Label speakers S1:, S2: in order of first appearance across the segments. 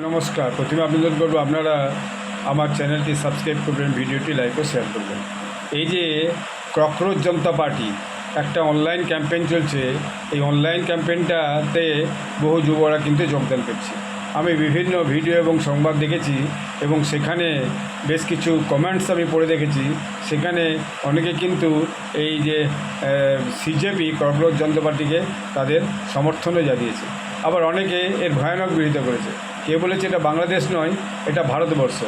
S1: নমস্কার। প্রথমে আবেদন করব আপনারা আমার চ্যানেলটি সাবস্ক্রাইব করবেন, ভিডিওটি লাইক ও শেয়ার করবেন। এই যে ককরোচ জনতা পার্টি একটা অনলাইন ক্যাম্পেইন চলছে, এই অনলাইন ক্যাম্পেইনটাতে বহু যুবরা কিন্তু যোগদান করছে। আমি বিভিন্ন ভিডিও এবং সংবাদ দেখেছি এবং সেখানে বেশ কিছু কমেন্টস আমি পড়ে দেখেছি। সেখানে অনেকে কিন্তু এই যে সিজেপি ককরোচ জনতা পার্টিকে তাদের সমর্থনও জানিয়েছে, আবার অনেকে এর ভয়ানক বিরোধিতা করেছে। কেউ বলেছে এটা বাংলাদেশ নয়, এটা ভারতবর্ষ।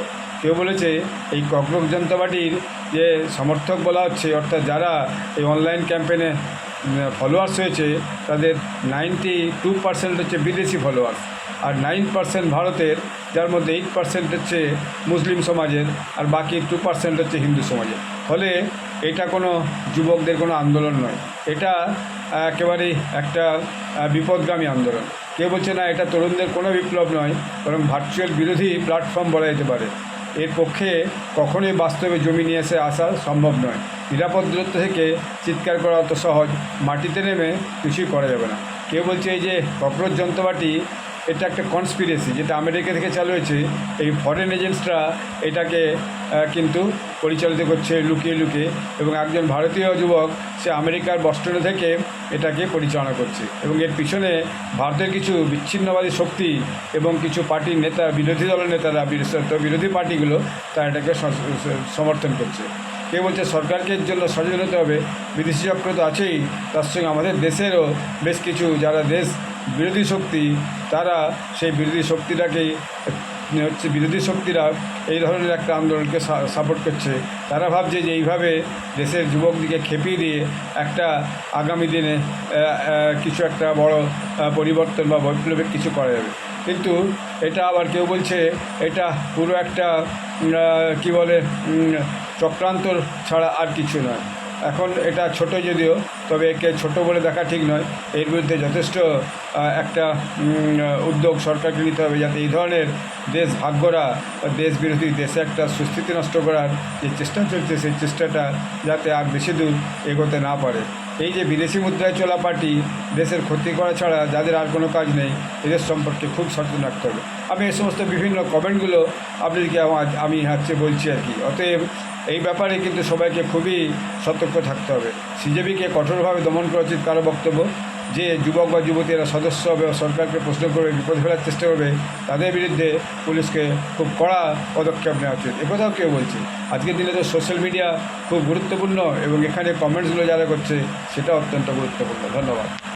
S1: কেউ বলেছে এই ককরোচ জনতা পার্টির যে সমর্থক বলা হচ্ছে, অর্থাৎ যারা এই অনলাইন ক্যাম্পেইনে ফলোয়ার্স হয়েছে, তাদের 92% হচ্ছে বিদেশি ফলোয়ার্স, আর 9% ভারতের, যার মধ্যে 8% হচ্ছে মুসলিম সমাজের, আর বাকি 2% হচ্ছে হিন্দু সমাজের। ফলে এটা কোনো যুবকদের কোনো আন্দোলন নয়, এটা একেবারেই একটা বিপদগামী আন্দোলন। কেউ বলছে না এটা তরুণদের কোনো বিপ্লব নয়, বরং ভার্চুয়াল বিরোধী প্ল্যাটফর্ম বলা যেতে পারে। এর পক্ষে কখনোই বাস্তবে জমি নিয়ে আসা সম্ভব নয়। নিরাপদ দূরত্ব থেকে চিৎকার করা অত সহজ, মাটিতে নেমে কিছুই করা যাবে না। কেউ বলছে এই যে ককরোচ জনতা পার্টি এটা একটা কনস্পিরেসি, যেটা আমেরিকা থেকে চালু হয়েছে। এই ফরেন এজেন্টসরা এটাকে কিন্তু পরিচালিত করছে লুকিয়ে লুকিয়ে, এবং একজন ভারতীয় যুবক সে আমেরিকার বস্টনে থেকে এটাকে পরিচালনা করছে। এবং এর পিছনে ভারতের কিছু বিচ্ছিন্নবাদী শক্তি এবং কিছু পার্টির নেতা, বিরোধী দলের নেতারা, বিরোধী পার্টিগুলো তারা এটাকে সমর্থন করছে। কেউ বলছে সরকারকে এর জন্য সচেতন হতে হবে। বিদেশি চক্র তো আছেই, তার সঙ্গে আমাদের দেশেরও বেশ কিছু যারা দেশ বিরোধী শক্তি, তারা সেই বিরোধী শক্তিটাকেই বিরোধী শক্তিরা এই ধরনের একটা আন্দোলনকে সাপোর্ট করছে। তারা ভাবছে যে এইভাবে দেশের যুবকদিকে খেপিয়ে দিয়ে একটা আগামী দিনে কিছু একটা বড় পরিবর্তন বা বৈপ্লবিক কিছু করা যাবে। কিন্তু এটা আবার কেউ বলছে এটা পুরো একটা কি বলে চক্রান্তর ছাড়া আর কিছু নয়। এখন এটা ছোট যদিও, তবে একে ছোট বলে দেখা ঠিক নয়। এর বিরুদ্ধে যথেষ্ট একটা উদ্যোগ সরকারকে নিতে হবে, যাতে এই ধরনের দেশ ভাগ করা বা দেশ বিরোধী, দেশে একটা সুস্থিতি নষ্ট করার যে চেষ্টা চলছে, সেই চেষ্টাটা যাতে আর বেশি দূর এগোতে না পারে। এই যে বিদেশি মুদ্রায় চলা পার্টি দেশের ক্ষতি করা ছাড়া যাদের আর কোনো কাজ নেই, এদের সম্পর্কে খুব সচেতন রাখতে হবে। আমি এই সমস্ত বিভিন্ন কমেন্টগুলো আপনাদেরকে আমি বলছি আর কি। অতএব এই ব্যাপারে কিন্তু সবাইকে খুবই সতর্ক থাকতে হবে। সিজেপিকে কঠোরভাবে দমন করা উচিত কারো বক্তব্য। যে যুবক বা যুবতীরা সদস্য হবে ও সরকারকে প্রশ্ন করবে, বিপদে ফেলার চেষ্টা করবে, তাদের বিরুদ্ধে পুলিশকে খুব কড়া পদক্ষেপ নেওয়া উচিত। একথাও কেউ বলছে। আজকের দিনে তো সোশ্যাল মিডিয়া খুব গুরুত্বপূর্ণ, এবং এখানে কমেন্টসগুলো যারা করছে সেটা অত্যন্ত গুরুত্বপূর্ণ। ধন্যবাদ।